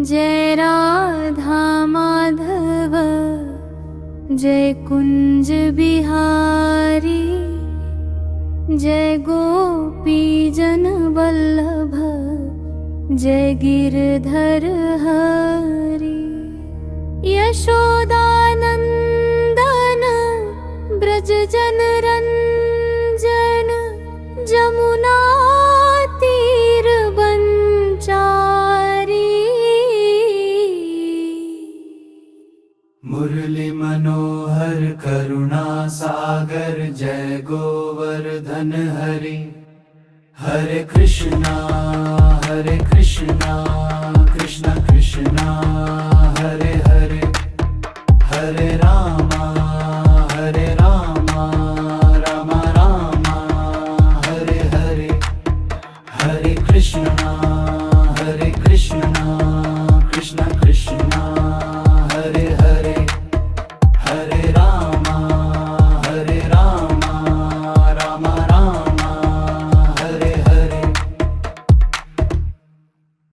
जय राधा माधव जय कुंज बिहारी, जय गोपी जन वल्लभ जय गिरधर हरि। यशोदानंदन ब्रज जन रंजन, जमुना तीर बंचारी। मुरली मनोहर करुणा सागर जय गोवर्धन हरि। हरे कृष्णा कृष्ण कृष्णा हरे हरे, हरे रामा राम राम हरे हरे, हरे कृष्णा